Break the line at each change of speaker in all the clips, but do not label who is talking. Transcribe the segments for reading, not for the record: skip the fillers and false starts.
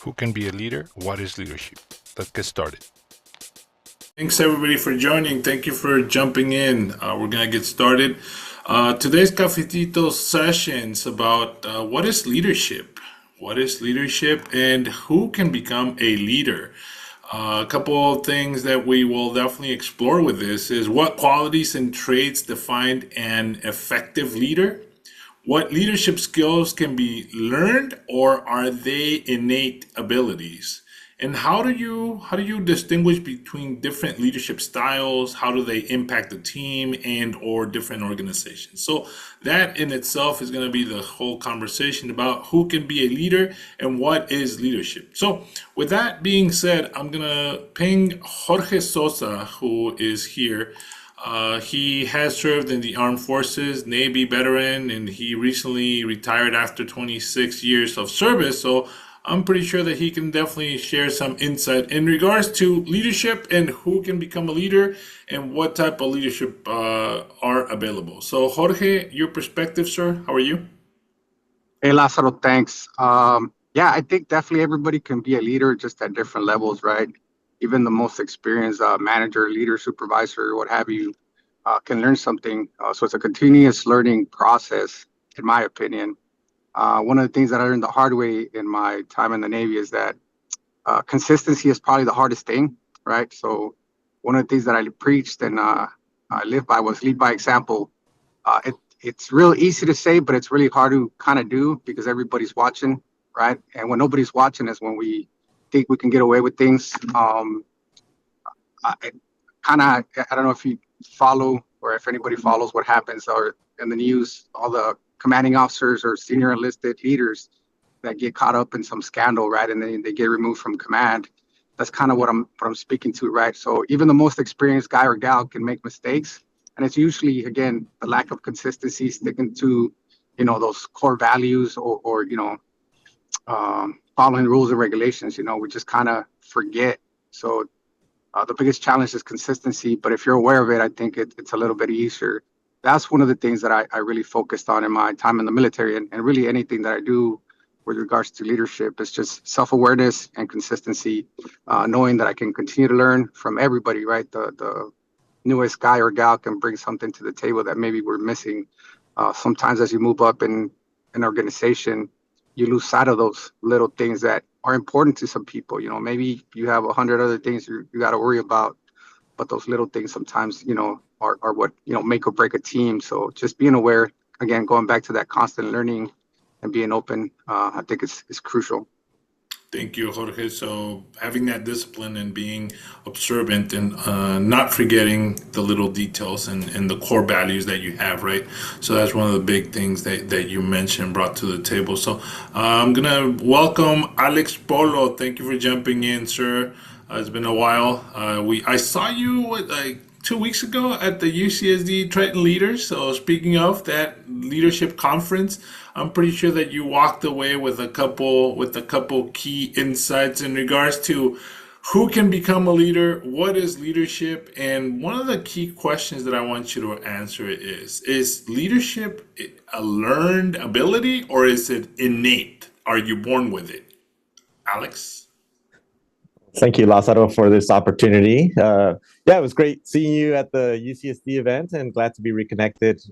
Who can be a leader? What is leadership? Let's get started.
Thanks everybody for joining. Thank you for jumping in. We're gonna get started. Today's cafetito session's about what is leadership? What is leadership and who can become a leader? A couple of things that we will definitely explore with this is what qualities and traits define an effective leader? What leadership skills can be learned or are they innate abilities? And how do you distinguish between different leadership styles? How do they impact the team and or different organizations? So that in itself is going to be the whole conversation about who can be a leader and what is leadership. So with that being said, I'm going to ping Jorge Sosa, who is here. He has served in the armed forces, Navy veteran, and he recently retired after 26 years of service. So I'm pretty sure that he can definitely share some insight in regards to leadership and who can become a leader and what type of leadership are available. So, Jorge, your perspective, sir, how are you?
Hey, Lázaro, thanks. Yeah, I think definitely everybody can be a leader just at different levels, right? Even the most experienced manager, leader, supervisor, what have you, can learn something. So it's a continuous learning process, in my opinion. One of the things that I learned the hard way in my time in the Navy is that consistency is probably the hardest thing, right? So one of the things that I preached and I live by was lead by example. It's real easy to say, but it's really hard to kind of do because everybody's watching, right? And when nobody's watching is when we think we can get away with things. I kind of, I don't know if you follow or if anybody follows what happens or in the news, all the commanding officers or senior enlisted leaders that get caught up in some scandal, right? And then they get removed from command. That's kind of what I'm speaking to, right? So even the most experienced guy or gal can make mistakes, and it's usually again the lack of consistency, sticking to, those core values or following rules and regulations. We just kind of forget. So the biggest challenge is consistency, but if you're aware of it, I think it's a little bit easier. That's one of the things that I really focused on in my time in the military, and really anything that I do with regards to leadership is just self-awareness and consistency, knowing that I can continue to learn from everybody, right? The newest guy or gal can bring something to the table that maybe we're missing. Sometimes as you move up in an organization, you lose sight of those little things that are important to some people. Maybe you have 100 other things you got to worry about, but those little things sometimes, are what, make or break a team. So just being aware, again, going back to that constant learning and being open, I think is crucial.
Thank you, Jorge. So having that discipline and being observant and not forgetting the little details and the core values that you have, right? So that's one of the big things that you mentioned, brought to the table. So I'm going to welcome Alex Polo. Thank you for jumping in, sir. It's been a while. I saw you, like 2 weeks ago at the UCSD Triton Leaders. So speaking of that leadership conference, I'm pretty sure that you walked away with a couple key insights in regards to who can become a leader, what is leadership, and one of the key questions that I want you to answer is leadership a learned ability or is it innate? Are you born with it? Alex?
Thank you, Lázaro, for this opportunity. Yeah, it was great seeing you at the UCSD event and glad to be reconnected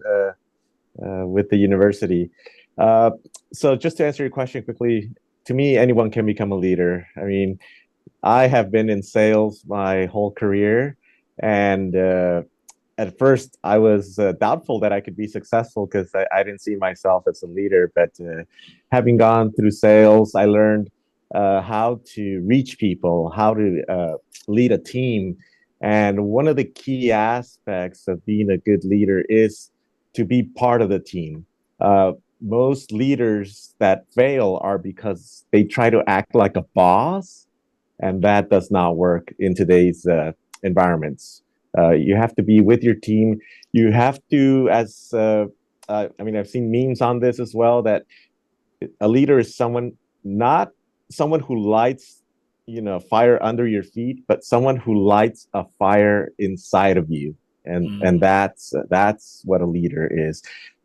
with the university. Uh, so, just to answer your question quickly, to me, anyone can become a leader. I mean, I have been in sales my whole career, and at first I was doubtful that I could be successful because I didn't see myself as a leader. But having gone through sales, I learned how to reach people, how to lead a team. And one of the key aspects of being a good leader is to be part of the team. Uh, Most leaders that fail are because they try to act like a boss, and that does not work in today's environments. You have to be with your team. You have to, I mean, I've seen memes on this as well, that a leader is someone, not someone who lights, fire under your feet, but someone who lights a fire inside of you. And
Mm.
that's what a leader is.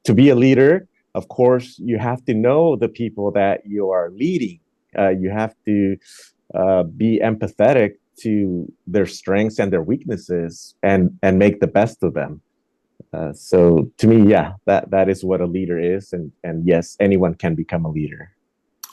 To be a leader, of course, you have to know the people that you are leading, You have to be empathetic to their strengths and their weaknesses, and make the best of them. So to me, yeah, that is what a leader is, and yes, anyone can become a leader.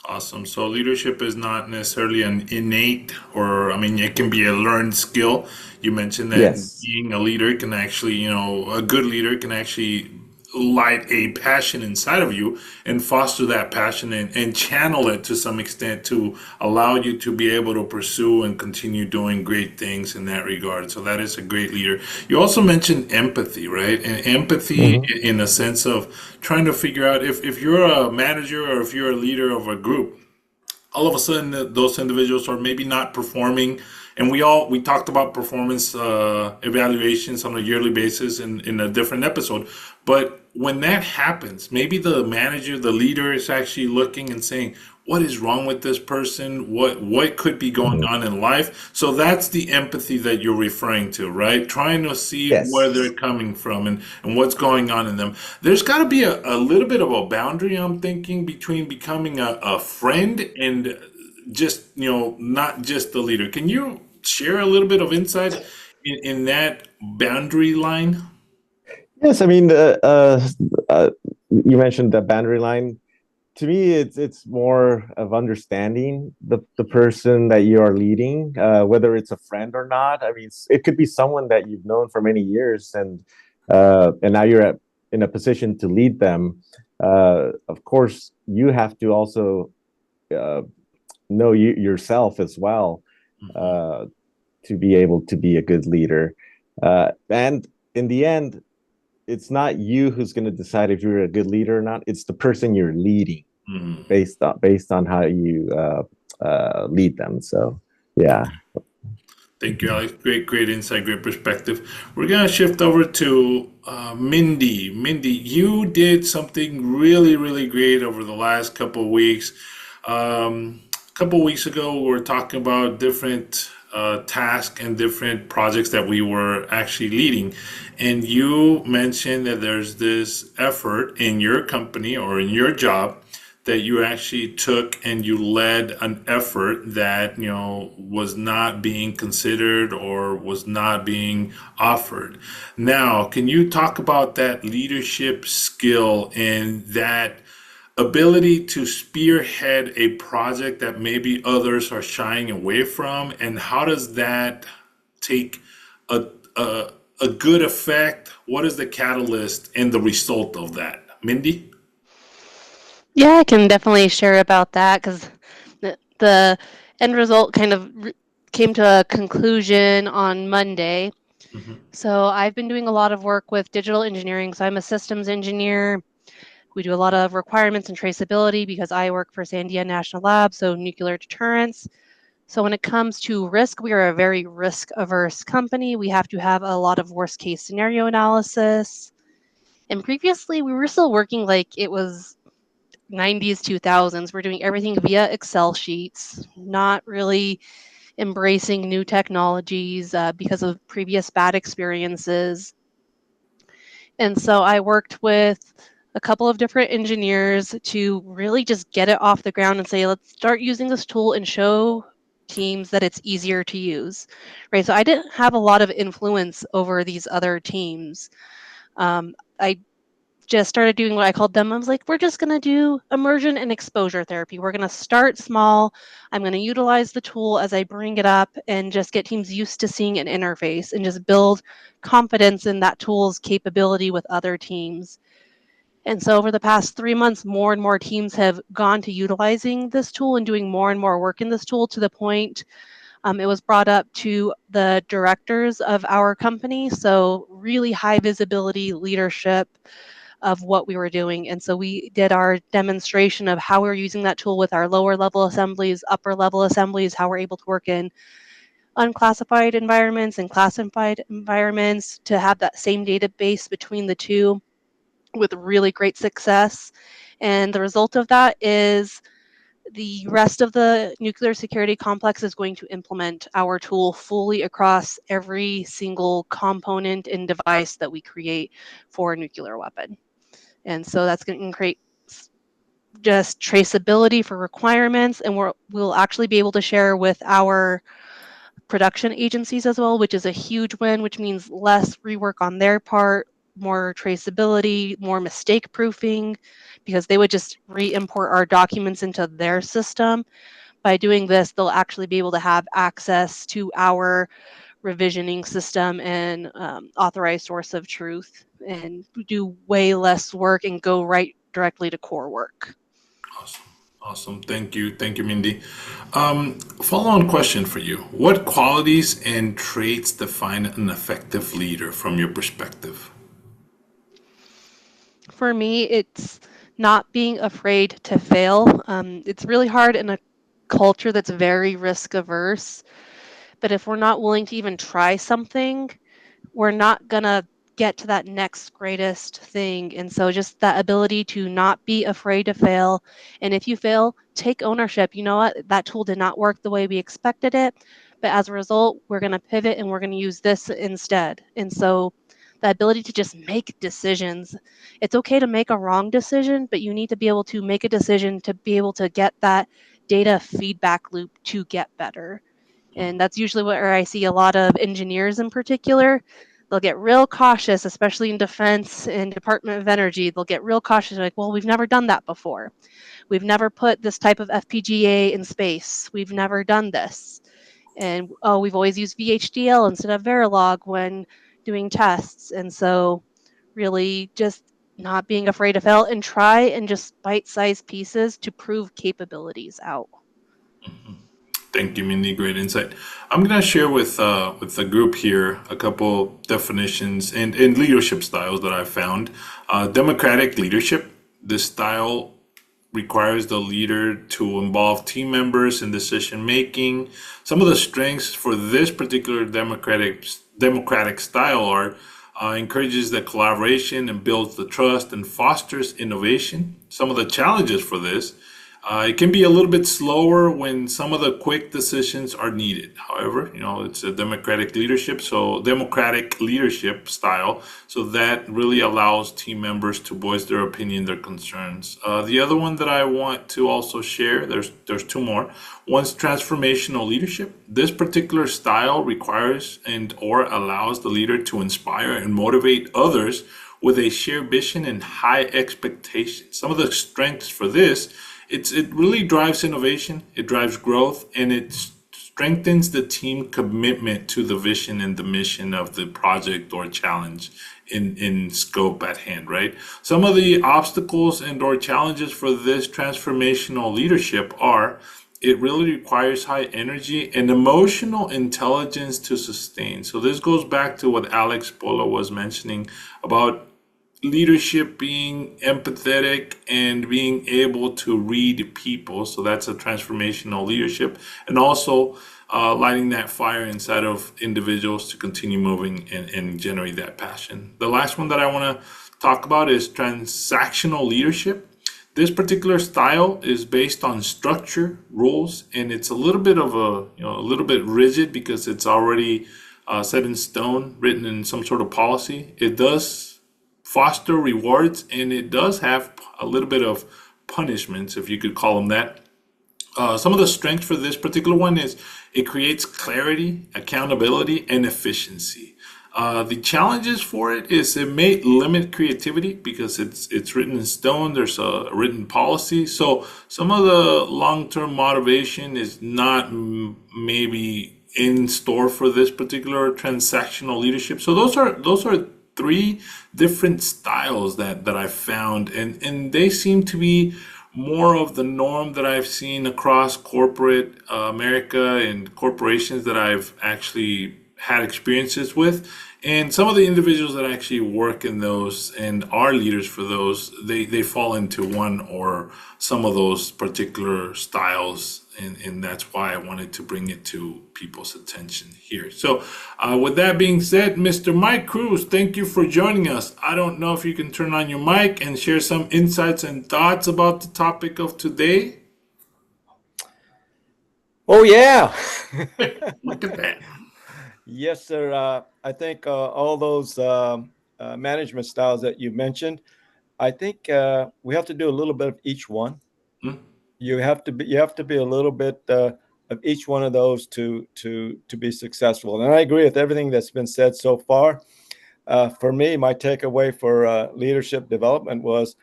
Awesome. So leadership is not necessarily an innate, or I mean, it can be a learned skill. You mentioned that
Yes.
being a leader can actually, a good leader can actually light a passion inside of you and foster that passion and channel it to some extent to allow you to be able to pursue and continue doing great things in that regard. So that is a great leader. You also mentioned empathy, right? And empathy
Hmm.
in the sense of trying to figure out if you're a manager or if you're a leader of a group, all of a sudden those individuals are maybe not performing, and we talked about performance evaluations on a yearly basis in a different episode. But when that happens, maybe the manager, the leader, is actually looking and saying, what is wrong with this person? What could be going
Hmm.
on in life? So that's the empathy that you're referring to, right? Trying to see where
Yes.
they're coming from and what's going on in them. There's got to be a little bit of a boundary, I'm thinking, between becoming a friend and just, not just the leader. Can you share a little bit of insight in that boundary line?
Yes, I mean, you mentioned the boundary line. To me, it's more of understanding the person that you are leading, whether it's a friend or not. I mean, it could be someone that you've known for many years, and now you're in a position to lead them. Of course, you have to also uh, know yourself as well,
Mhm.
uh, to be able to be a good leader. And in the end, it's not you who's going to decide if you're a good leader or not. It's the person you're leading,
Mhm.
based on how you lead them. So yeah.
Thank you, Alex. Great insight, great perspective. We're gonna shift over to Mindy. Mindy, you did something really great over the last couple of weeks. A couple of weeks ago, we were talking about different tasks and different projects that we were actually leading, and you mentioned that there's this effort in your company or in your job that you actually took and you led an effort that was not being considered or was not being offered. Now, can you talk about that leadership skill and that ability to spearhead a project that maybe others are shying away from, and how does that take a a, a good effect? What is the catalyst and the result of that, Mindy?
Yeah, I can definitely share about that because the end result kind of came to a conclusion on Monday.
Mhm.
So I've been doing a lot of work with digital engineering. So I'm a systems engineer. We do a lot of requirements and traceability because I work for Sandia National Lab, so nuclear deterrence. So when it comes to risk, we are a very risk averse company. We have to have a lot of worst case scenario analysis. And previously, we were still working like it was 90s, 2000s. We're doing everything via Excel sheets, not really embracing new technologies because of previous bad experiences. And so I worked with a couple of different engineers to really just get it off the ground and say, let's start using this tool and show teams that it's easier to use, right? So I didn't have a lot of influence over these other teams. I just started doing what I called them. I was like, we're just going to do immersion and exposure therapy. We're going to start small. I'm going to utilize the tool as I bring it up and just get teams used to seeing an interface and just build confidence in that tool's capability with other teams. And so over the past 3 months, more and more teams have gone to utilizing this tool and doing more and more work in this tool to the point it was brought up to the directors of our company. So really high visibility leadership of what we were doing. And so we did our demonstration of how we were using that tool with our lower level assemblies, upper level assemblies, how we're able to work in unclassified environments and classified environments to have that same database between the two with really great success. And the result of that is the rest of the nuclear security complex is going to implement our tool fully across every single component and device that we create for a nuclear weapon. And so that's going to create just traceability for requirements, and we'll actually be able to share with our production agencies as well, which is a huge win, which means less rework on their part, more traceability, more mistake proofing, because they would just re-import our documents into their system. By doing this, they'll actually be able to have access to our revisioning system and authorized source of truth, and do way less work and go right directly to core work.
Awesome. Awesome. Thank you. Thank you, Mindy. Follow-on question for you. What qualities and traits define an effective leader from your perspective?
For me, it's not being afraid to fail. It's really hard in a culture that's very risk averse, but if we're not willing to even try something, we're not gonna get to that next greatest thing. And so just that ability to not be afraid to fail. And if you fail, take ownership. You know what? That tool did not work the way we expected it. But as a result, we're going to pivot and we're going to use this instead. And so the ability to just make decisions. It's okay to make a wrong decision, but you need to be able to make a decision to be able to get that data feedback loop to get better. And that's usually where I see a lot of engineers in particular. They'll get real cautious, especially in defense and Department of Energy. They'll get real cautious, like, well, we've never done that before. We've never put this type of FPGA in space. We've never done this. And oh, we've always used VHDL instead of Verilog when doing tests. And so really just not being afraid to fail and try and just bite-sized pieces to prove capabilities out.
Thank you, Mindy. Great insight. I'm going to share with the group here a couple definitions and leadership styles that I found. Democratic leadership. This style requires the leader to involve team members in decision making. Some of the strengths for this particular democratic style are encourages the collaboration and builds the trust and fosters innovation. Some of the challenges for this, it can be a little bit slower when some of the quick decisions are needed. However, it's a democratic leadership style, so that really allows team members to voice their opinion, their concerns. The other one that I want to also share, there's two more. One's transformational leadership. This particular style requires and or allows the leader to inspire and motivate others with a shared vision and high expectations. Some of the strengths for this, it really drives innovation, it drives growth, and it strengthens the team commitment to the vision and the mission of the project or challenge in scope at hand, right? Some of the obstacles and or challenges for this transformational leadership are it really requires high energy and emotional intelligence to sustain. So this goes back to what Alex Polo was mentioning about leadership being empathetic and being able to read people. So that's a transformational leadership. And also lighting that fire inside of individuals to continue moving and generate that passion. The last one that I want to talk about is transactional leadership. This particular style is based on structure, rules, and it's a little bit of a little bit rigid because it's already set in stone, written in some sort of policy. It does foster rewards, and it does have a little bit of punishments, if you could call them that. Some of the strengths for this particular one is it creates clarity, accountability, and efficiency. The challenges for it is it may limit creativity because it's written in stone. There's a written policy, so some of the long-term motivation is not maybe in store for this particular transactional leadership. So those are three different styles that I found, and they seem to be more of the norm that I've seen across corporate America and corporations that I've actually had experiences with. And some of the individuals that actually work in those and are leaders for those, they fall into one or some of those particular styles. And that's why I wanted to bring it to people's attention here. So with that being said, Mr. Mike Cruz, thank you for joining us. I don't know if you can turn on your mic and share some insights and thoughts about the topic of today.
Oh, yeah.
Look at that.
Yes, sir. I think all those management styles that you mentioned, I think we have to do a little bit of each one.
Hmm?
You have to be a little bit of each one of those to be successful. And I agree with everything that's been said so far. For me, my takeaway for leadership development was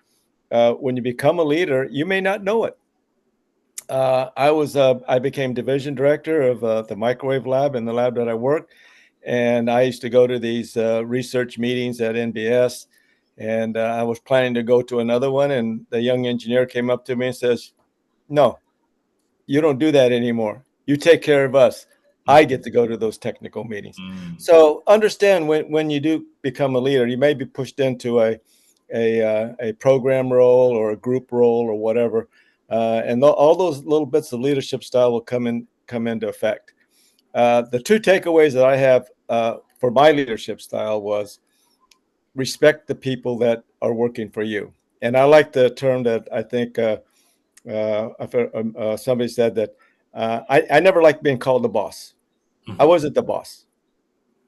when you become a leader, you may not know it. I became division director of the microwave lab in the lab that I work, and I used to go to these research meetings at NBS, and I was planning to go to another one, and the young engineer came up to me and says, "No, you don't do that anymore. You take care of us. I get to go to those technical meetings."
Mm.
So understand when you do become a leader, you may be pushed into a program role or a group role or whatever, and all those little bits of leadership style will come into effect. The two takeaways that I have for my leadership style was respect the people that are working for you, and I like the term that I think somebody said that I never liked being called the boss. I wasn't the boss.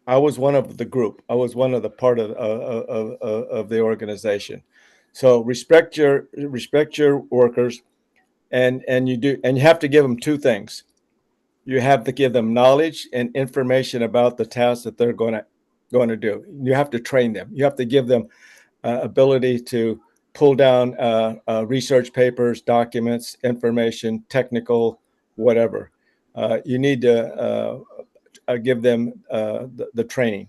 I was one of the group. I was one of the part of the organization. So respect your workers, and you have to give them two things. You have to give them knowledge and information about the tasks that they're going to do. You have to train them. You have to give them ability to pull down research papers, documents, information, technical, whatever. You need to give them the training.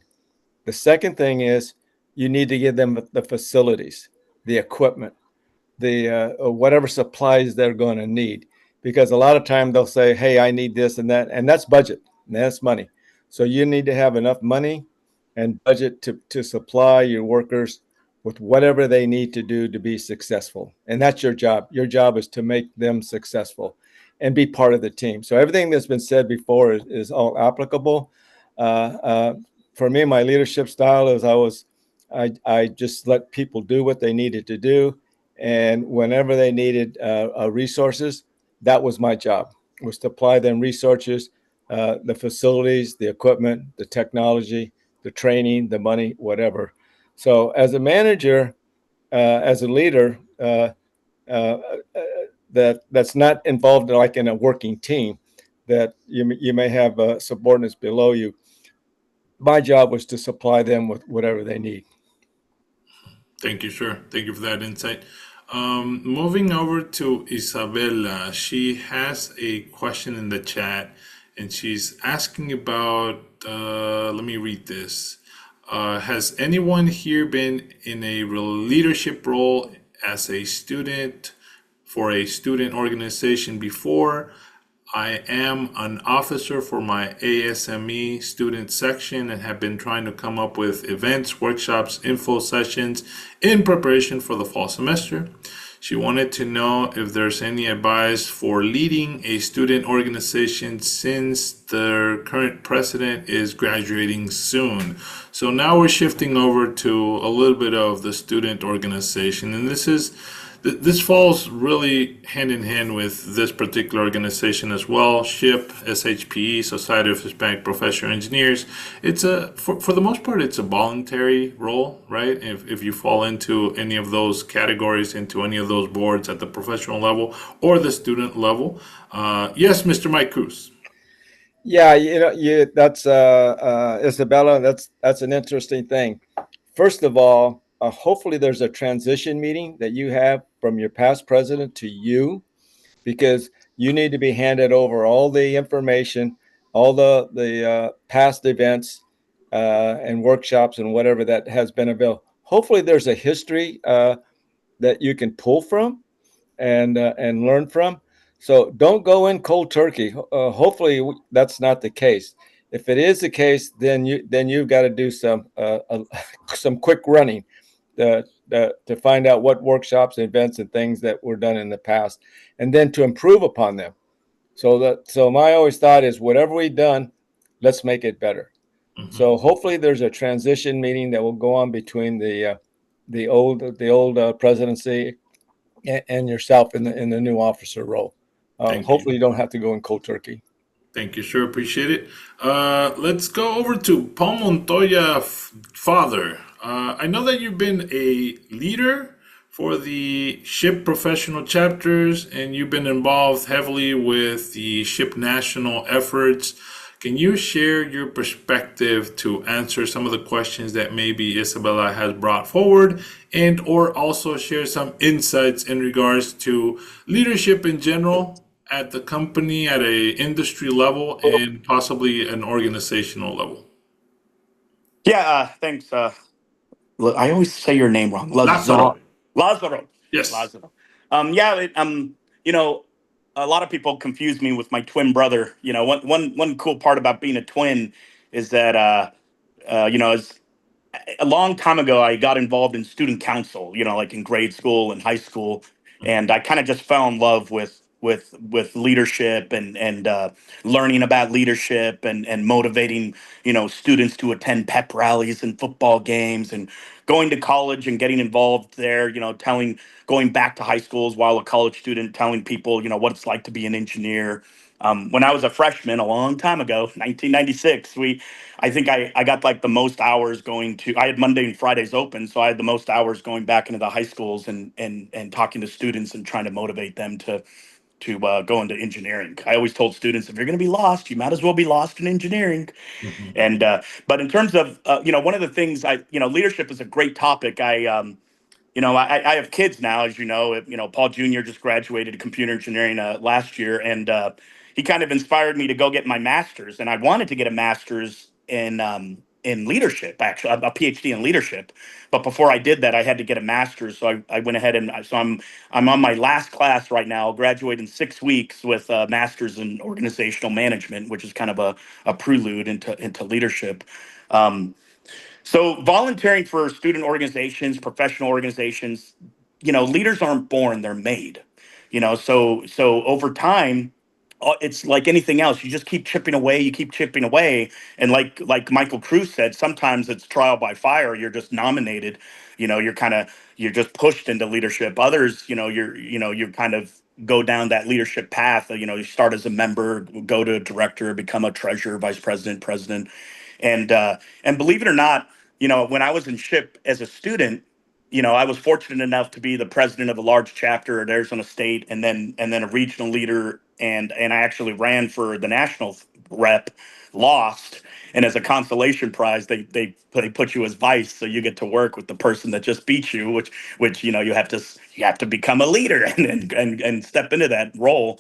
The second thing is you need to give them the facilities, the equipment, the whatever supplies they're going to need, because a lot of time they'll say, "Hey, I need this and that," and that's budget, and that's money. So you need to have enough money and budget to supply your workers with whatever they need to do to be successful, and that's your job. Your job is to make them successful and be part of the team. So everything that's been said before is all applicable. uh, uh, for me, my leadership style is I just let people do what they needed to do, and whenever they needed resources, that was my job, was to apply them resources, the facilities, the equipment, the technology, the training, the money, whatever. So as a manager, as a leader, uh, that's not involved like in a working team, that you may have subordinates below you. My job was to supply them with whatever they need.
Thank you, sir. Thank you for that insight. Moving over to Isabella, she has a question in the chat, and she's asking about. Let me read this. Has anyone here been in a leadership role as a student for a student organization before? I am an officer for my ASME student section and have been trying to come up with events, workshops, info sessions in preparation for the fall semester. She wanted to know if there's any advice for leading a student organization since the current president is graduating soon. So now we're shifting over to a little bit of the student organization, and this falls really hand in hand with this particular organization as well. SHIP, SHPE, Society of Hispanic Professional Engineers. It's for the most part, it's a voluntary role, right? If you fall into any of those categories, into any of those boards at the professional level or the student level. Yes, Mr. Mike Cruz.
Yeah, that's Isabella. That's an interesting thing. First of all, hopefully there's a transition meeting that you have from your past president to you, because you need to be handed over all the information, all the past events and workshops and whatever that has been available. Hopefully there's a history that you can pull from and learn from. So don't go in cold turkey. Hopefully that's not the case. If it is the case, then you've got to do some quick running to find out what workshops, events, and things that were done in the past, and then to improve upon them. So my always thought is, whatever we've done, let's make it better. So hopefully there's a transition meeting that will go on between the old presidency and yourself in the new officer role. Hopefully you don't have to go in cold turkey.
Thank you, sure. Appreciate it. Let's go over to Paul Montoya, father. I know that you've been a leader for the SHIP professional chapters, and you've been involved heavily with the SHIP national efforts. Can you share your perspective to answer some of the questions that maybe Isabella has brought forward, and or also share some insights in regards to leadership in general at the company, at a industry level, and possibly an organizational level?
Yeah, thanks. I always say your name wrong.
Lazaro.
Lazaro.
Yes.
Lazaro. Yeah, you know, a lot of people confuse me with my twin brother. One cool part about being a twin is that as a long time ago, I got involved in student council, like in grade school and high school, and I kind of just fell in love with leadership and learning about leadership and motivating students to attend pep rallies and football games and going to college and getting involved there. Going back to high schools while a college student, telling people what it's like to be an engineer. When I was a freshman a long time ago, 1996, I think I got like the most hours going to. I had Monday and Fridays open, so I had the most hours going back into the high schools and talking to students and trying to motivate them to go into engineering. I always told students, if you're going to be lost, you might as well be lost in engineering.
Mhm.
And but in terms of one of the things leadership is a great topic. I have kids now, as you know. Paul Jr. just graduated computer engineering last year, and he kind of inspired me to go get my master's. And I wanted to get a master's in leadership, actually, a PhD in leadership. But before I did that, I had to get a master's. So I went ahead and so I'm on my last class right now. I'll graduate in 6 weeks with a master's in organizational management, which is kind of a prelude into leadership. Um, so volunteering for student organizations, professional organizations, leaders aren't born, they're made. So over time, it's like anything else. You just keep chipping away, you keep chipping away. And like Michael Cruz said, sometimes it's trial by fire. You're just nominated, you're just pushed into leadership. Others, you kind of go down that leadership path. You start as a member, go to a director, become a treasurer, vice president, president. And believe it or not, when I was in SHIP as a student, I was fortunate enough to be the president of a large chapter at Arizona State, and then a regional leader, and I actually ran for the national rep, lost, and as a consolation prize, they put you as vice, so you get to work with the person that just beat you, which you have to become a leader and step into that role.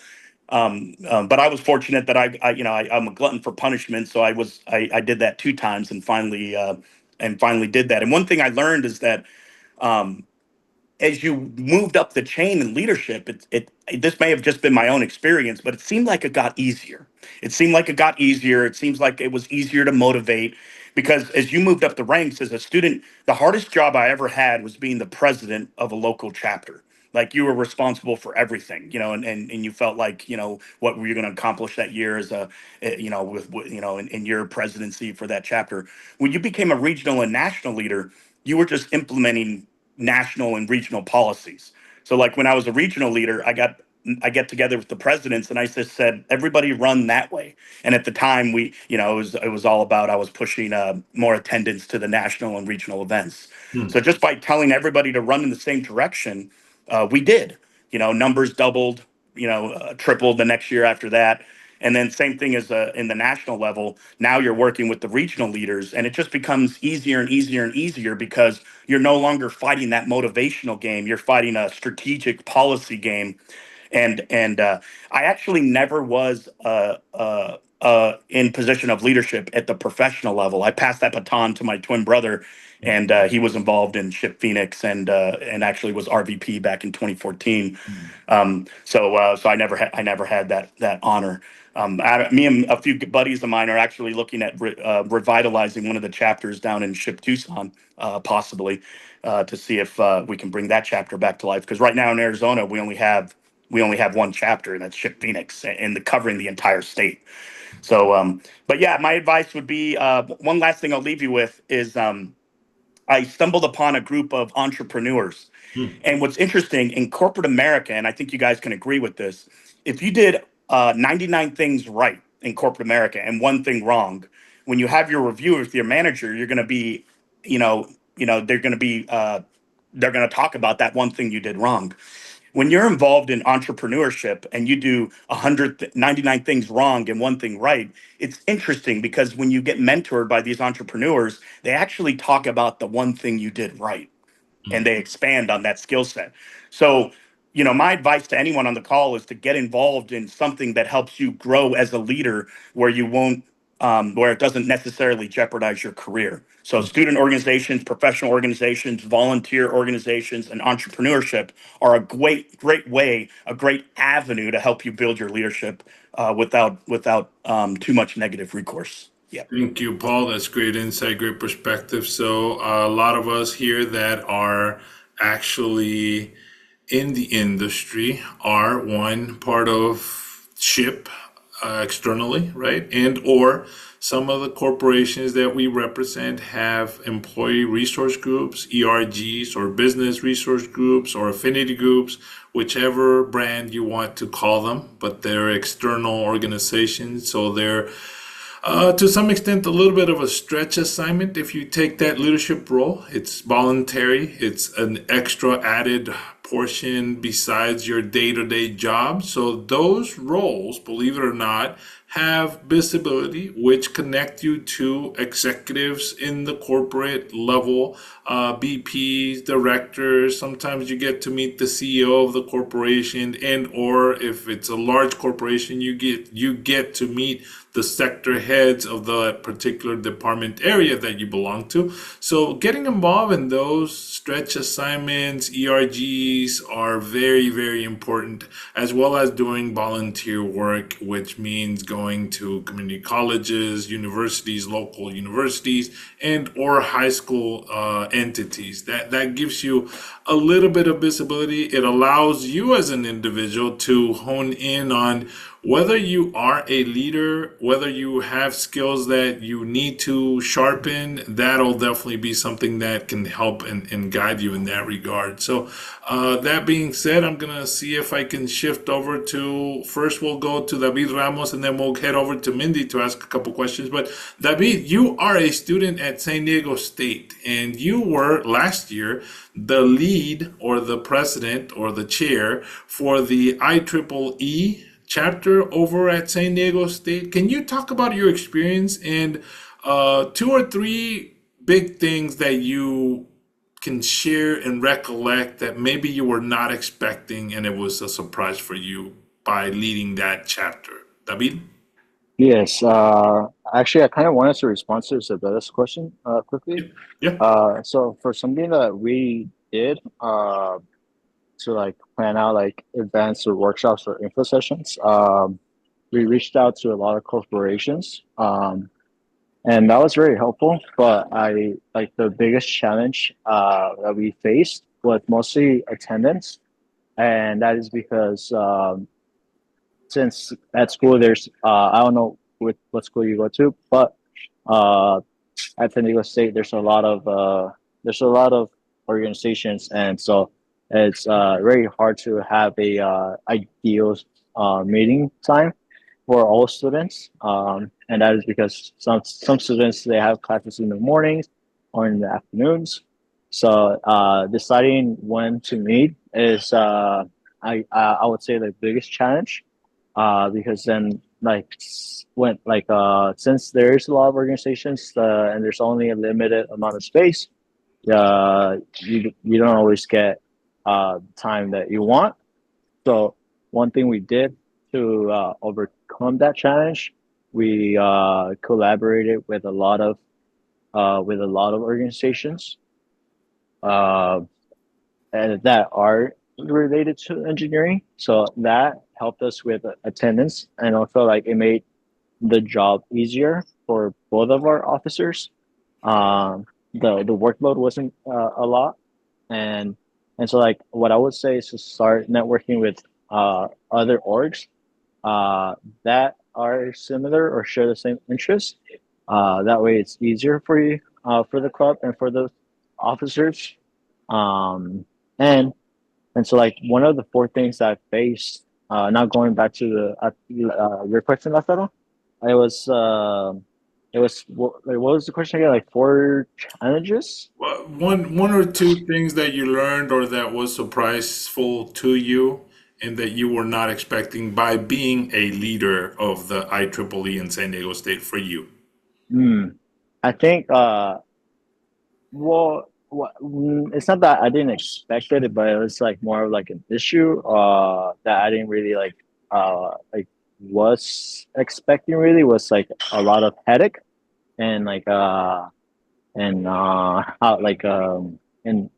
But I was fortunate that I'm a glutton for punishment, so I did that 2 times and finally did that. And one thing I learned is that um, as you moved up the chain in leadership, this may have just been my own experience, but it seemed like it got easier. It seemed like it got easier. It seems like it was easier to motivate because as you moved up the ranks as a student, the hardest job I ever had was being the president of a local chapter. Like you were responsible for everything, and you felt like, what were you going to accomplish that year as in your presidency for that chapter. When you became a regional and national leader, you were just implementing national and regional policies. So like when I was a regional leader, I get together with the presidents and I just said, everybody run that way. And at the time it was all about, I was pushing more attendance to the national and regional events.
Hmm.
So just by telling everybody to run in the same direction, we did. Numbers doubled, tripled the next year after that. And then same thing as in the national level. Now you're working with the regional leaders, and it just becomes easier and easier and easier because you're no longer fighting that motivational game. You're fighting a strategic policy game, and I actually never was in position of leadership at the professional level. I passed that baton to my twin brother, and he was involved in Ship Phoenix and actually was RVP back in 2014. So I never had that honor. Me and a few buddies of mine are actually looking at revitalizing one of the chapters down in Ship Tucson, possibly, to see if we can bring that chapter back to life. Because right now in Arizona, we only have one chapter, and that's Ship Phoenix, and covering the entire state. So, but yeah, my advice would be one last thing I'll leave you with is I stumbled upon a group of entrepreneurs.
Hmm.
And what's interesting in corporate America, and I think you guys can agree with this, if you did 99 things right in corporate America and one thing wrong, when you have your review with your manager, you're going to be, they're going to be they're going to talk about that one thing you did wrong. When you're involved in entrepreneurship and you do 199 things wrong and one thing right, it's interesting because when you get mentored by these entrepreneurs, they actually talk about the one thing you did right and they expand on that skill set. So, my advice to anyone on the call is to get involved in something that helps you grow as a leader where you won't, where it doesn't necessarily jeopardize your career. So, student organizations, professional organizations, volunteer organizations, and entrepreneurship are a great way, a great avenue to help you build your leadership without too much negative recourse. Yeah.
Thank you, Paul. That's great insight, great perspective. So, a lot of us here that are actually in the industry are one part of SHIP externally, right? And or some of the corporations that we represent have employee resource groups, ERGs, or business resource groups, or affinity groups, whichever brand you want to call them, but they're external organizations. So they're to some extent, a little bit of a stretch assignment. If you take that leadership role, it's voluntary. It's an extra added portion besides your day-to-day job. So those roles, believe it or not, have visibility, which connect you to executives in the corporate level, BPs, directors. Sometimes you get to meet the CEO of the corporation, and or if it's a large corporation, you get to meet the sector heads of the particular department area that you belong to. So getting involved in those stretch assignments, ERGs, are very, very important, as well as doing volunteer work, which means going to community colleges, universities, local universities, and or high school entities. That gives you a little bit of visibility. It allows you as an individual to hone in on whether you are a leader, whether you have skills that you need to sharpen. That'll definitely be something that can help and guide you in that regard. So that being said, I'm going to see if I can shift over to, first we'll go to David Ramos, and then we'll head over to Mindy to ask a couple questions. But David, you are a student at San Diego State, and you were last year the lead or the president or the chair for the IEEE chapter over at San Diego State. Can you talk about your experience and two or three big things that you can share and recollect that maybe you were not expecting and it was a surprise for you by leading that chapter? David?
Yes. Actually, I kind of wanted to respond to Isabella's question quickly.
Yeah.
So for something that we did to like plan out like events or workshops or info sessions, we reached out to a lot of corporations, and that was very helpful. But I like the biggest challenge that we faced was mostly attendance, and that is because since at school there's I don't know what school you go to, but at San Diego State there's a lot of organizations, and so it's very hard to have a ideal meeting time for all students, and that is because some students they have classes in the mornings or in the afternoons. So deciding when to meet is I would say the biggest challenge, because then since there is a lot of organizations and there's only a limited amount of space, you don't always get time that you want. So one thing we did to overcome that challenge, we collaborated with a lot of organizations and that are related to engineering. So that helped us with attendance, and also like it made the job easier for both of our officers. The workload wasn't a lot, and so like what I would say is to start networking with other orgs that are similar or share the same interests. That way, it's easier for you for the club and for the officers. And so like one of the four things that I faced, now going back to the your question, Lázaro, it was it was what was the question again? Like 4 challenges?
Well, one or two things that you learned or that was surpriseful to you and that you were not expecting by being a leader of the IEEE in San Diego State for you.
Hmm. I think it's not that I didn't expect it, but it was like more of like an issue that I didn't really like was expecting. Really was like a lot of headache and how like and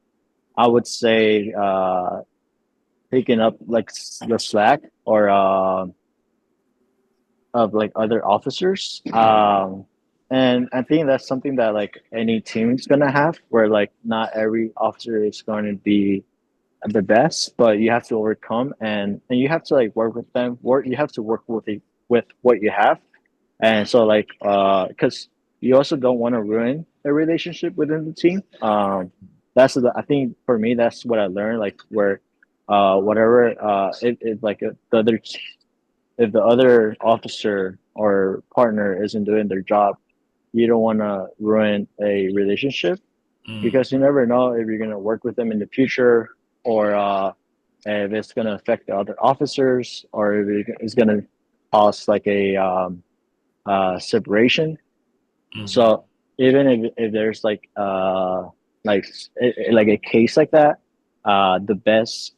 I would say picking up like the slack or of like other officers. And I think that's something that like any team is gonna have, where like not every officer is going to be the best, but you have to overcome and you have to like work with them. Work you have to work with what you have, and so like because you also don't want to ruin a relationship within the team. I think for me that's what I learned. Like where whatever if like if the other officer or partner isn't doing their job, you don't want to ruin a relationship
Mm,
because you never know if you're going to work with them in the future or if it's going to affect the other officers or if it's going to cause like a separation.
mhm,
So even if there's like like a case like that, the best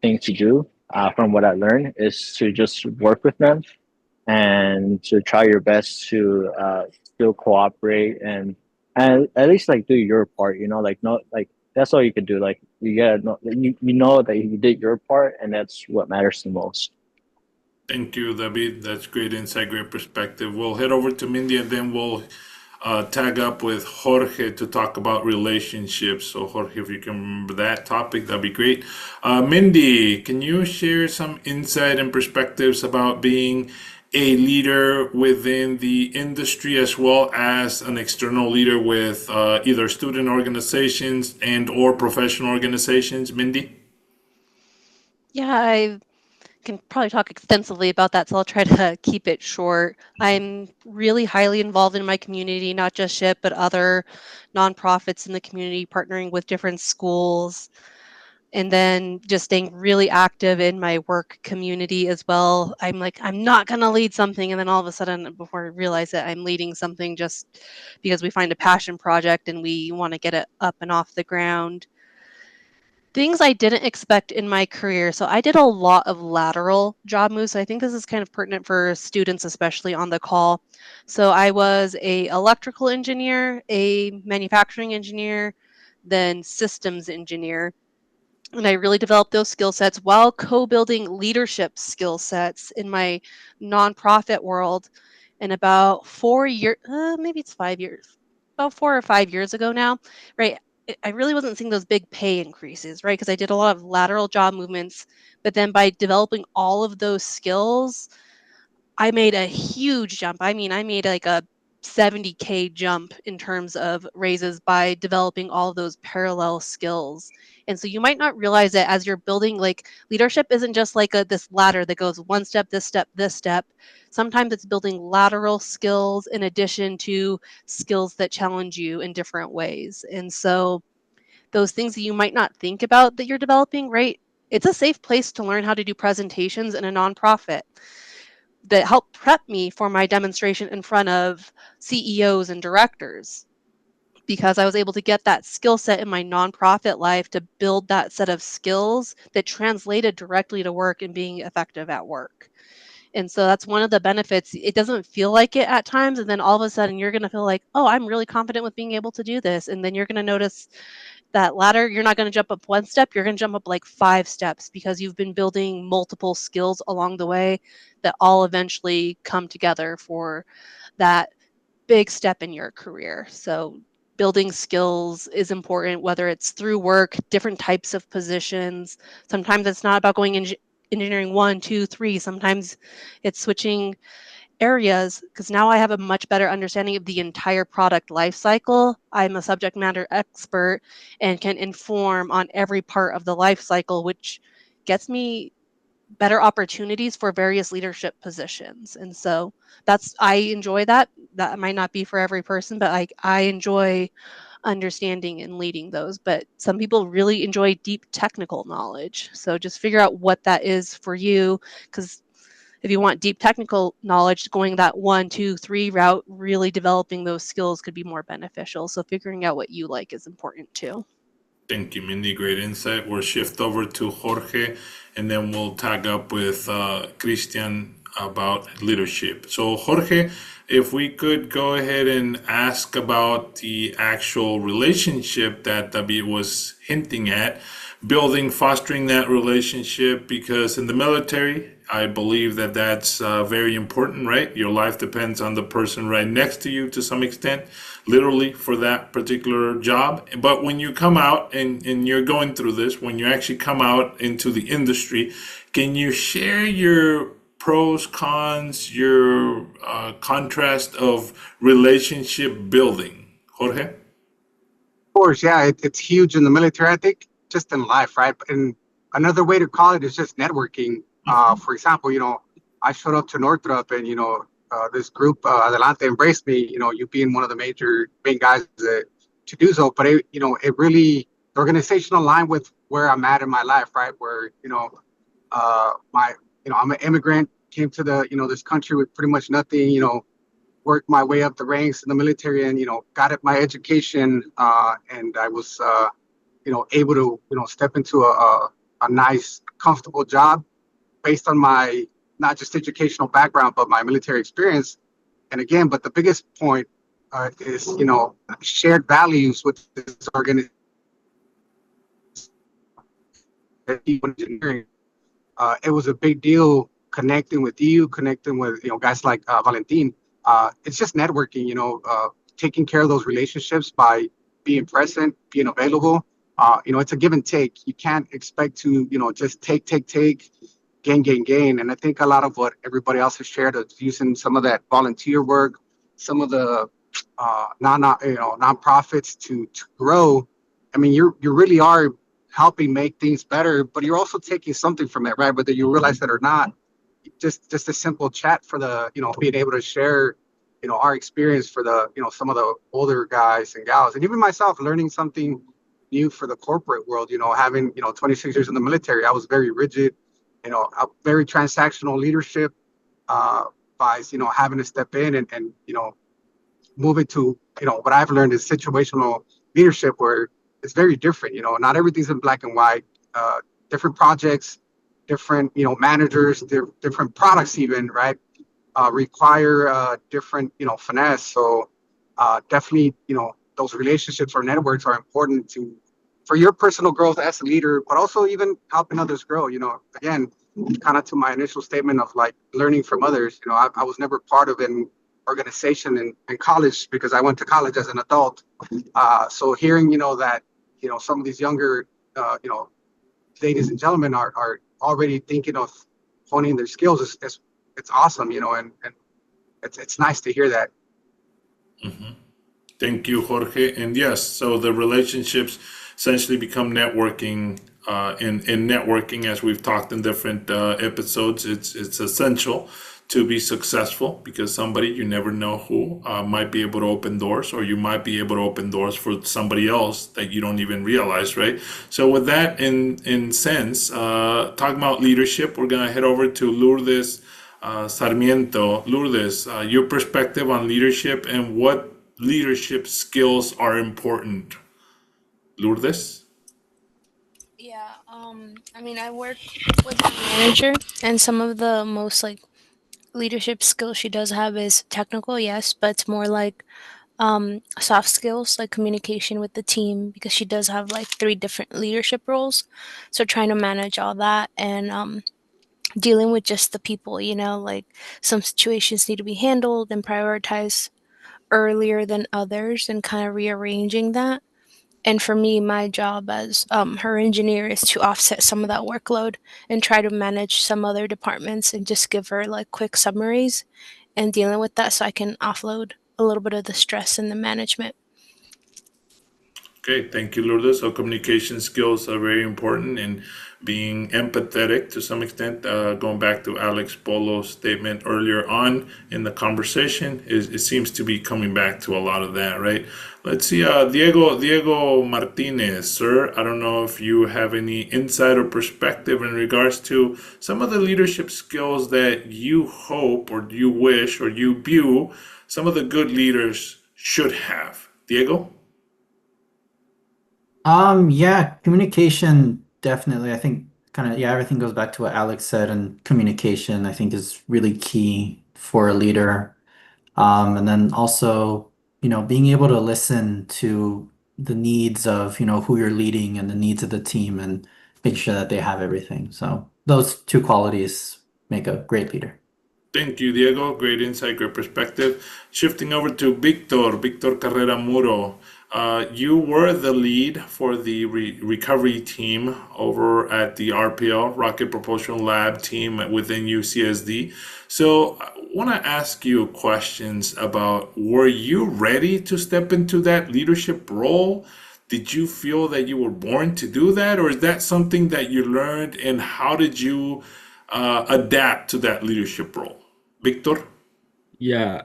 thing to do from what I learned is to just work with them and to try your best to still cooperate and at least like do your part, you know, like not like that's all you could do. Like you gotta know you know that you did your part and that's what matters the most.
Thank you, David. That's great insight, great perspective. We'll head over to Mindy and then we'll tag up with Jorge to talk about relationships. So, Jorge, if you can remember that topic, that'd be great. Mindy, can you share some insight and perspectives about being a leader within the industry as well as an external leader with either student organizations and or professional organizations? Mindy?
Yeah, I can probably talk extensively about that, so I'll try to keep it short. I'm really highly involved in my community, not just SHIP, but other nonprofits in the community, partnering with different schools, and then just staying really active in my work community as well. I'm like, I'm not going to lead something. And then all of a sudden, before I realize it, I'm leading something just because we find a passion project and we want to get it up and off the ground. Things I didn't expect in my career. So I did a lot of lateral job moves. So I think this is kind of pertinent for students, especially on the call. So I was a electrical engineer, a manufacturing engineer, then systems engineer. And I really developed those skill sets while co-building leadership skill sets in my nonprofit world. And about 4 years, maybe it's 5 years, about 4 or 5 years ago now, right? I really wasn't seeing those big pay increases, right? Because I did a lot of lateral job movements, but then by developing all of those skills, I made a huge jump. I mean, I made like a 70K jump in terms of raises by developing all of those parallel skills. And so you might not realize that as you're building, like leadership isn't just like this ladder that goes one step, this step, this step. Sometimes it's building lateral skills in addition to skills that challenge you in different ways. And so those things that you might not think about that you're developing, right? It's a safe place to learn how to do presentations in a nonprofit that helped prep me for my demonstration in front of CEOs and directors because I was able to get that skill set in my nonprofit life to build that set of skills that translated directly to work and being effective at work. And so that's one of the benefits. It doesn't feel like it at times. And then all of a sudden you're going to feel like, oh, I'm really confident with being able to do this. And then you're going to notice that ladder, you're not going to jump up one step, you're going to jump up like 5 steps because you've been building multiple skills along the way that all eventually come together for that big step in your career. So building skills is important, whether it's through work, different types of positions. Sometimes it's not about going engineering 1, 2, 3. Sometimes it's switching areas because now I have a much better understanding of the entire product life cycle. I'm a subject matter expert and can inform on every part of the life cycle, which gets me better opportunities for various leadership positions. And so I enjoy that. That might not be for every person, but I enjoy understanding and leading those. But some people really enjoy deep technical knowledge. So just figure out what that is for you, because if you want deep technical knowledge, going that 1, 2, 3 route, really developing those skills could be more beneficial. So figuring out what you like is important too.
Thank you, Mindy. Great insight. We'll shift over to Jorge, and then we'll tag up with Christian about leadership. So, Jorge, if we could go ahead and ask about the actual relationship that David was hinting at, building, fostering that relationship, because in the military, I believe that that's very important, right? Your life depends on the person right next to you to some extent, literally for that particular job. But when you come out and you're going through this, when you actually come out into the industry, can you share your pros, cons, your contrast of relationship building? Jorge?
Of course, yeah, it's huge in the military. I think just in life, right? And another way to call it is just networking. For example, I showed up to Northrop, and this group Adelante embraced me. You being one of the main guys to do so. But it really the organization aligned with where I'm at in my life, right? Where I'm an immigrant, came to this country with pretty much nothing. Worked my way up the ranks in the military, and got my education, and I was able to step into a nice, comfortable job based on my not just educational background but my military experience. And again, but the biggest point is shared values with this organization. Engineering, it was a big deal connecting with you, connecting with guys like Valentin. It's just networking, taking care of those relationships by being present, being available. It's a give and take. You can't expect to just take, gain. And I think a lot of what everybody else has shared is using some of that volunteer work, some of the nonprofits to grow. I mean, you really are helping make things better, but you're also taking something from it, right? Whether you realize that or not. Just a simple chat for the being able to share our experience for the some of the older guys and gals, and even myself learning something new for the corporate world. Having 26 years in the military, I was very rigid, a very transactional leadership, by having to step in and move it to what I've learned is situational leadership, where it's very different. Not everything's in black and white. Different projects, different managers, different products, even, right, require different finesse. So definitely those relationships or networks are important for your personal growth as a leader, but also even helping others grow. Again, kind of to my initial statement of like learning from others. I was never part of an organization in college because I went to college as an adult. So hearing that some of these younger ladies and gentlemen are already thinking of honing their skills is it's awesome, and it's nice to hear that.
Mm-hmm. Thank you, Jorge. And yes, so the relationships essentially become networking. In networking, as we've talked in different episodes, it's essential to be successful, because somebody, you never know who, might be able to open doors, or you might be able to open doors for somebody else that you don't even realize, right? So with that in sense, talking about leadership, we're gonna head over to Lourdes Sarmiento. Lourdes, your perspective on leadership and what leadership skills are important. Lourdes?
Yeah, I mean, I work with a manager, and some of the most like leadership skills she does have is technical, yes, but it's more like soft skills, like communication with the team, because she does have like 3 different leadership roles. So trying to manage all that and dealing with just the people, like some situations need to be handled and prioritized earlier than others, and kind of rearranging that. And for me, my job as her engineer is to offset some of that workload and try to manage some other departments and just give her like quick summaries and dealing with that so I can offload a little bit of the stress and the management.
Okay, thank you, Lourdes. So communication skills are very important, and being empathetic to some extent. Going back to Alex Polo's statement earlier on in the conversation, it seems to be coming back to a lot of that, right? Let's see, Diego Martinez, sir. I don't know if you have any insight or perspective in regards to some of the leadership skills that you hope or you wish or you view some of the good leaders should have. Diego?
Yeah, communication definitely. I think kind of yeah, everything goes back to what Alex said, and communication I think is really key for a leader. And then also, being able to listen to the needs of, who you're leading and the needs of the team and make sure that they have everything. So those two qualities make a great leader.
Thank you, Diego. Great insight, great perspective. Shifting over to Victor Carrera Muro. You were the lead for the recovery team over at the RPL, Rocket Propulsion Lab team within UCSD. So I want to ask you questions about, were you ready to step into that leadership role? Did you feel that you were born to do that, or is that something that you learned, and how did you adapt to that leadership role? Victor?
Yeah,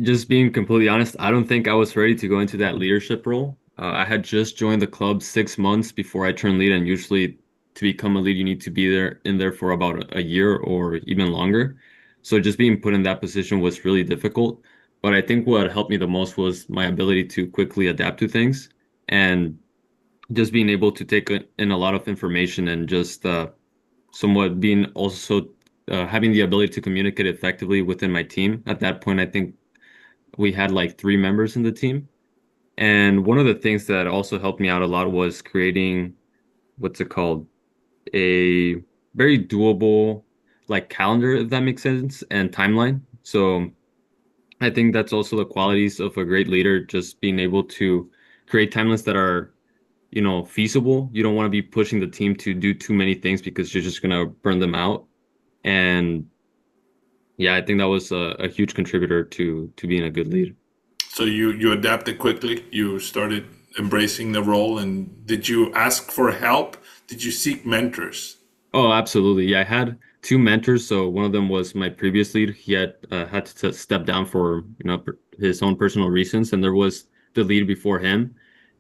just being completely honest, I don't think I was ready to go into that leadership role. I had just joined the club 6 months before I turned lead, and usually to become a lead, you need to be there for about a year or even longer. So just being put in that position was really difficult. But I think what helped me the most was my ability to quickly adapt to things and just being able to take in a lot of information and just somewhat being also having the ability to communicate effectively within my team. At that point, I think we had like 3 members in the team. And one of the things that also helped me out a lot was creating what's it called? A very doable like calendar, if that makes sense, and timeline. So I think that's also the qualities of a great leader, just being able to create timelines that are, feasible. You don't want to be pushing the team to do too many things because you're just gonna burn them out. And yeah, I think that was a huge contributor to being a good leader.
So you adapted quickly. You started embracing the role, and did you ask for help? Did you seek mentors?
Oh, absolutely. Yeah, I had 2 mentors. So one of them was my previous lead. He had to step down for his own personal reasons, and there was the lead before him.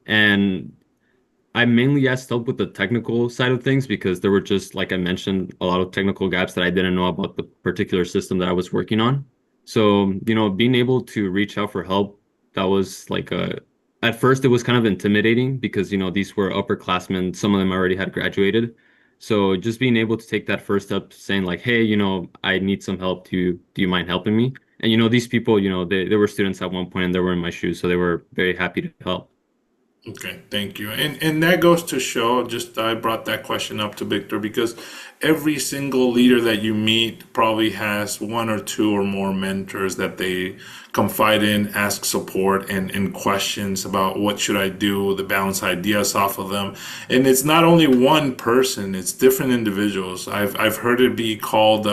And I mainly asked help with the technical side of things because there were just, like I mentioned, a lot of technical gaps that I didn't know about the particular system that I was working on. So, being able to reach out for help, that was like at first it was kind of intimidating because, these were upperclassmen, some of them already had graduated. So just being able to take that first step saying like, hey, I need some help. Do you mind helping me? And, these people, they were students at one point and they were in my shoes, so they were very happy to help.
Okay, thank you. And that goes to show, just I brought that question up to Victor because every single leader that you meet probably has one or two or more mentors that they confide in, ask support and questions about what should I do, the bounce ideas off of them. And it's not only one person, it's different individuals. I've heard it be called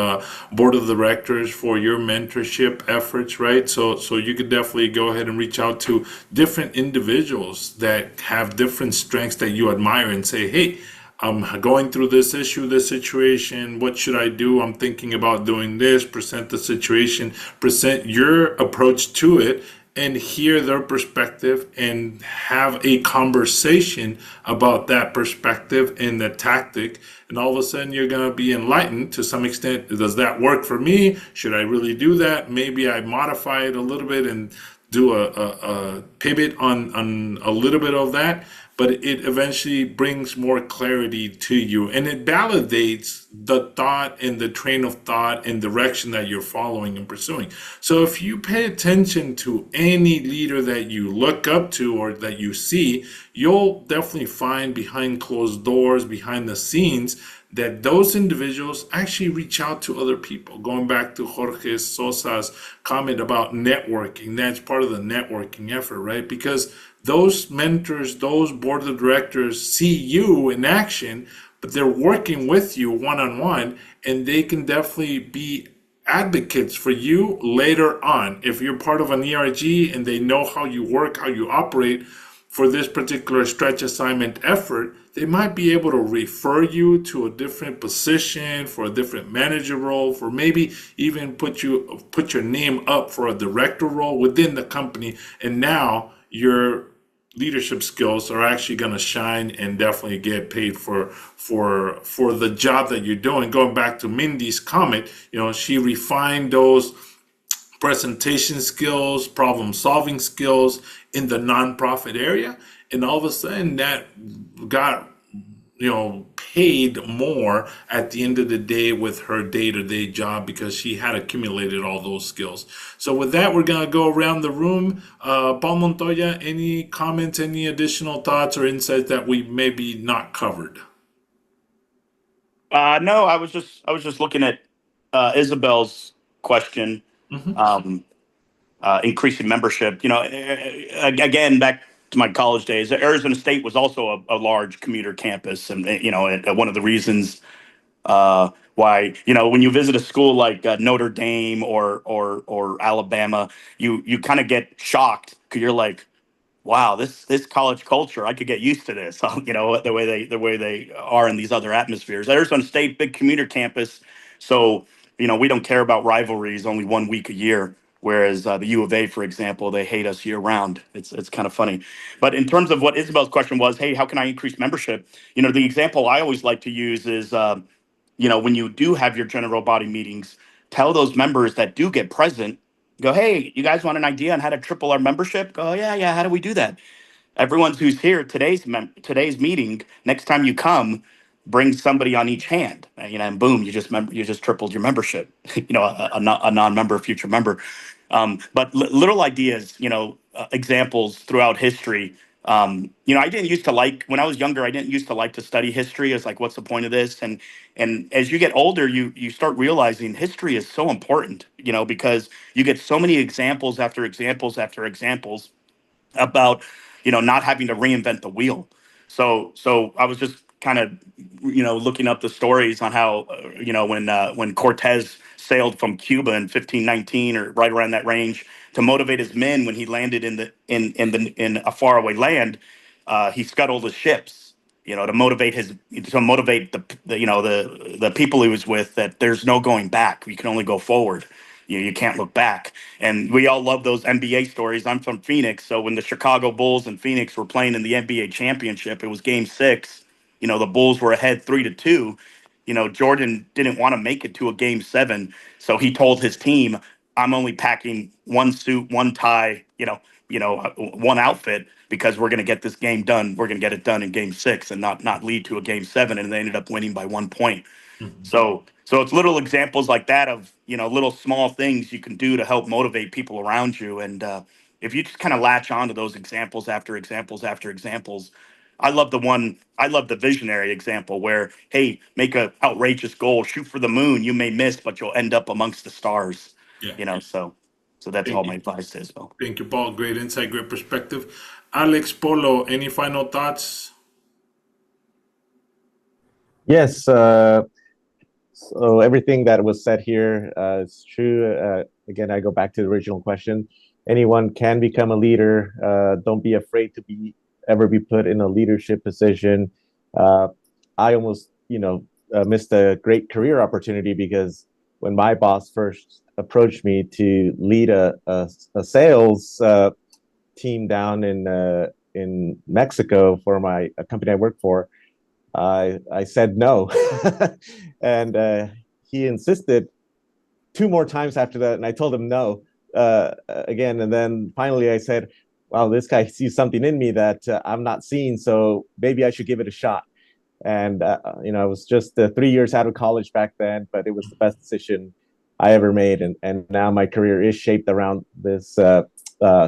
board of directors for your mentorship efforts, right? So you could definitely go ahead and reach out to different individuals that have different strengths that you admire and say, hey, I'm going through this issue, this situation. What should I do? I'm thinking about doing this. Present the situation, present your approach to it, and hear their perspective and have a conversation about that perspective and the tactic. And all of a sudden, you're going to be enlightened to some extent. Does that work for me? Should I really do that? Maybe I modify it a little bit and do a pivot on a little bit of that, but it eventually brings more clarity to you and it validates the thought and the train of thought and direction that you're following and pursuing. So if you pay attention to any leader that you look up to or that you see, you'll definitely find behind closed doors, behind the scenes, that those individuals actually reach out to other people. Going back to Jorge Sosa's comment about networking, that's part of the networking effort, right? Because those mentors, those board of directors see you in action, but they're working with you one-on-one, and they can definitely be advocates for you later on. If you're part of an ERG and they know how you work, how you operate, for this particular stretch assignment effort, they might be able to refer you to a different position, for a different manager role, for maybe even put your name up for a director role within the company. And now your leadership skills are actually going to shine and definitely get paid for the job that you're doing. Going back to Mindy's comment, she refined those presentation skills, problem solving skills in the nonprofit area, and all of a sudden that got paid more at the end of the day with her day-to-day job, because she had accumulated all those skills. So with that, we're going to go around the room. Paul Montoya, any comments, any additional thoughts or insights that we maybe not covered?
No, I was just looking at Isabel's question. Increasing membership. Again, back to my college days, Arizona State was also a large commuter campus, and one of the reasons why when you visit a school like Notre Dame or Alabama, you kind of get shocked because you're like, wow, this college culture, I could get used to this. The way they are in these other atmospheres. Arizona State, big commuter campus, so we don't care about rivalries only 1 week a year. Whereas the U of A, for example, they hate us year round. It's kind of funny. But in terms of what Isabel's question was, hey, how can I increase membership? The example I always like to use is, when you do have your general body meetings, tell those members that do get present, go, hey, you guys want an idea on how to triple our membership? Go, yeah. How do we do that? Everyone's who's here today's meeting. Next time you come, bring somebody on each hand. And boom, you just tripled your membership. A non-member, future member. But little ideas, examples throughout history. I didn't used to like, when I was younger, I didn't used to like to study history. It's like, what's the point of this? And as you get older, you start realizing history is so important, because you get so many examples after examples after examples about not having to reinvent the wheel. So I was just kind of looking up the stories on how when Cortez sailed from Cuba in 1519 or right around that range to motivate his men when he landed in a faraway land, he scuttled his ships, to motivate the people he was with, that there's no going back. You can only go forward. You can't look back. And we all love those NBA stories. I'm from Phoenix, so when the Chicago Bulls and Phoenix were playing in the NBA championship, it was Game 6. The Bulls were ahead 3-2. Jordan didn't want to make it to a Game 7, so he told his team, "I'm only packing one suit, one tie, one outfit, because we're going to get this game done. We're going to get it done in Game 6 and not lead to a Game 7." And they ended up winning by 1 point. So it's little examples like that of little small things you can do to help motivate people around you. And if you just kind of latch on to those examples after examples after examples, I love the visionary example where, hey, make a outrageous goal, shoot for the moon. You may miss, but you'll end up amongst the stars.
Yeah.
So that's all my advice is. Well,
Thank you, Paul. Great insight, great perspective. Alex, Polo, any final thoughts?
Yes. So everything that was said here is true. Again, I go back to the original question. Anyone can become a leader. Don't be afraid to ever be put in a leadership position. I almost, missed a great career opportunity, because when my boss first approached me to lead a sales team down in Mexico for a company I work for, I said no. And he insisted 2 more times after that, and I told him no again. And then finally I said, wow, this guy sees something in me that I'm not seeing, so maybe I should give it a shot. And I was just 3 years out of college back then, but it was the best decision I ever made. And now my career is shaped around this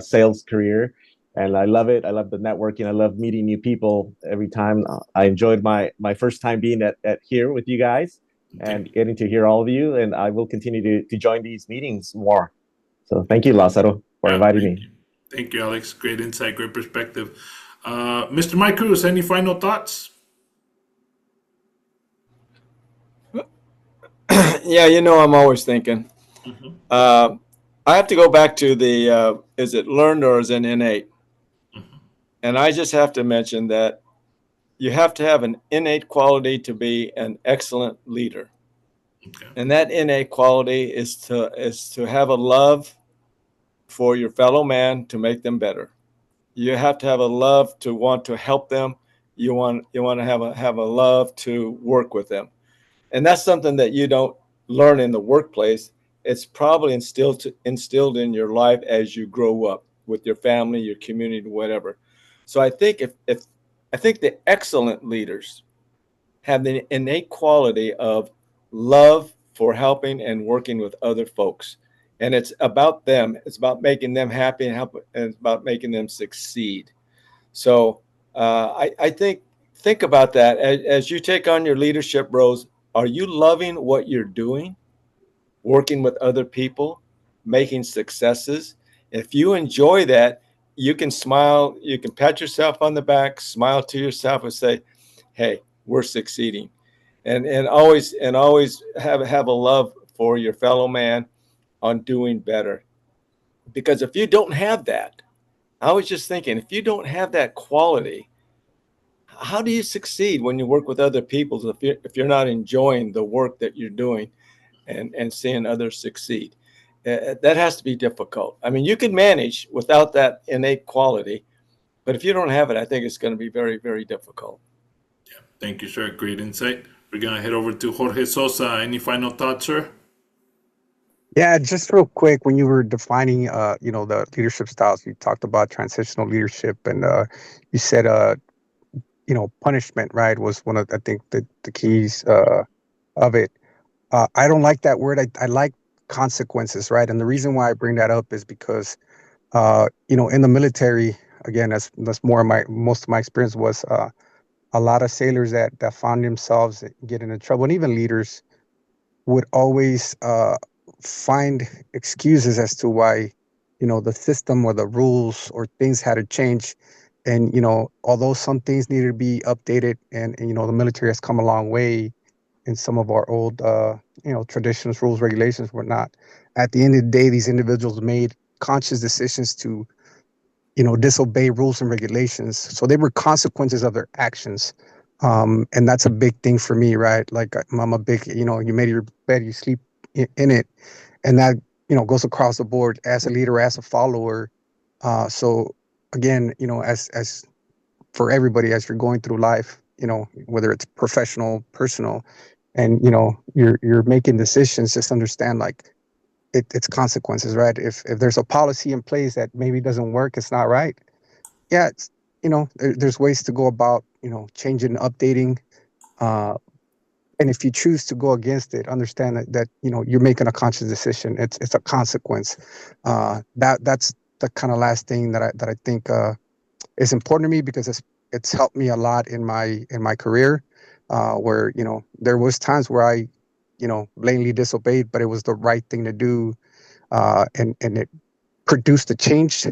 sales career. And I love it. I love the networking. I love meeting new people every time. I enjoyed my first time being at here with you guys and getting to hear all of you. And I will continue to join these meetings more. So thank you, Lázaro, for inviting me.
Thank you, Alex. Great insight, great perspective. Mr. Mike Cruz, any final thoughts?
Yeah, I'm always thinking. I have to go back to the, is it learned or is it innate? And I just have to mention that you have to have an innate quality to be an excellent leader.
Okay.
And that innate quality is to have a love for your fellow man to make them better. You have to have a love to want to help them. You want to have a love to work with them. And that's something that you don't learn in the workplace. It's probably instilled in your life as you grow up with your family, your community, whatever. So I think if I think the excellent leaders have the innate quality of love for helping and working with other folks. And it's about them. It's about making them happy and it's about making them succeed. So I think about that as you take on your leadership roles. Are you loving what you're doing, working with other people, making successes? If you enjoy that, you can smile. You can pat yourself on the back, smile to yourself, and say, "Hey, we're succeeding." And always have a love for your fellow man on doing better. Because if you don't have that, I was just thinking, if you don't have that quality, how do you succeed when you work with other people if you're not enjoying the work that you're doing and seeing others succeed? That has to be difficult. I mean, you can manage without that innate quality, but if you don't have it, I think it's going to be very, very difficult.
Yeah. Thank you, sir. Great insight. We're going to head over to Jorge Sosa. Any final thoughts, sir?
Yeah, just real quick, when you were defining, the leadership styles, you talked about transitional leadership, and you said, punishment, right, was one of, I think, the keys of it. I don't like that word. I like consequences, right? And the reason why I bring that up is because, in the military, again, that's most of my experience was a lot of sailors that found themselves getting in trouble, and even leaders would always find excuses as to why, the system or the rules or things had to change. And, although some things needed to be updated and the military has come a long way in some of our old, traditions, rules, regulations, whatnot. At the end of the day, these individuals made conscious decisions to, disobey rules and regulations. So they were consequences of their actions. And that's a big thing for me, right? Like I'm a big, you made your bed, you sleep in it. And that, goes across the board as a leader, as a follower. So again, as for everybody, as you're going through life, whether it's professional, personal, and, you're making decisions, just understand like it's consequences, right? If there's a policy in place that maybe doesn't work, it's not right. Yeah, there's ways to go about, changing, updating. Uh, and if you choose to go against it, understand that you're making a conscious decision. It's a consequence. That's the kind of last thing that I think is important to me, because it's helped me a lot in my career, where there was times where I blatantly disobeyed, but it was the right thing to do, and it produced a change.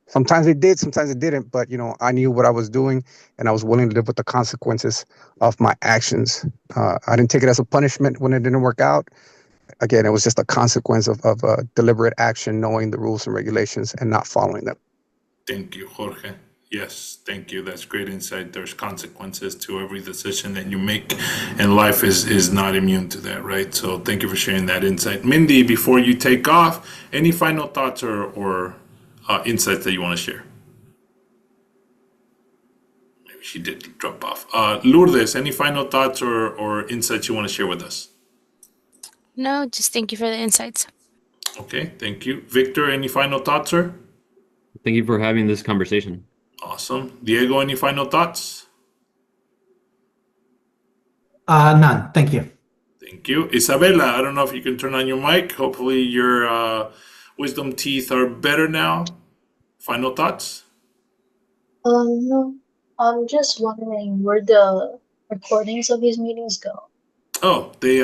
Sometimes it did, sometimes it didn't, but I knew what I was doing, and I was willing to live with the consequences of my actions. I didn't take it as a punishment when it didn't work out. Again, it was just a consequence of deliberate action, knowing the rules and regulations and not following them.
Thank you, Jorge. Yes, thank you. That's great insight. There's consequences to every decision that you make, and life is not immune to that, right? So thank you for sharing that insight. Mindy, before you take off, any final thoughts or insights that you want to share? Maybe she did drop off. Lourdes, any final thoughts or insights you want to share with us?
No, just thank you for the insights.
Okay, thank you. Victor, any final thoughts, sir?
Thank you for having this conversation.
Awesome. Diego, any final thoughts?
None. Thank you.
Thank you. Isabella, I don't know if you can turn on your mic. Hopefully your wisdom teeth are better now. Final thoughts?
No, I'm just wondering where the recordings of these meetings go.
Oh, they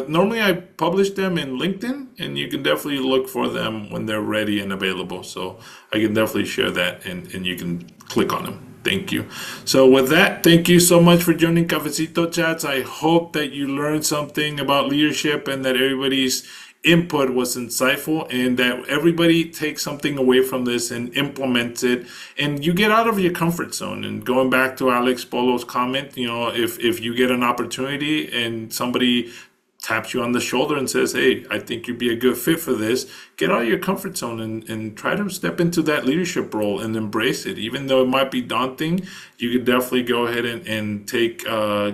normally I publish them in LinkedIn, and you can definitely look for them when they're ready and available. So I can definitely share that, and you can click on them. Thank you. So with that, thank you so much for joining Cafecito Chats. I hope that you learned something about leadership and that everybody's input was insightful, and that everybody takes something away from this and implements it, and you get out of your comfort zone. And going back to Alex Polo's comment, if you get an opportunity and somebody taps you on the shoulder and says, "Hey, I think you'd be a good fit for this," get out of your comfort zone and try to step into that leadership role and embrace it. Even though it might be daunting, you could definitely go ahead and take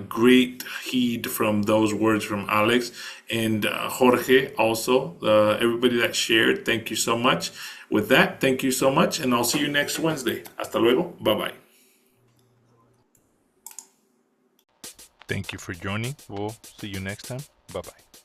great heed from those words from Alex and Jorge also. Everybody that shared, thank you so much. With that, thank you so much, and I'll see you next Wednesday. Hasta luego. Bye-bye.
Thank you for joining. We'll see you next time. Bye bye.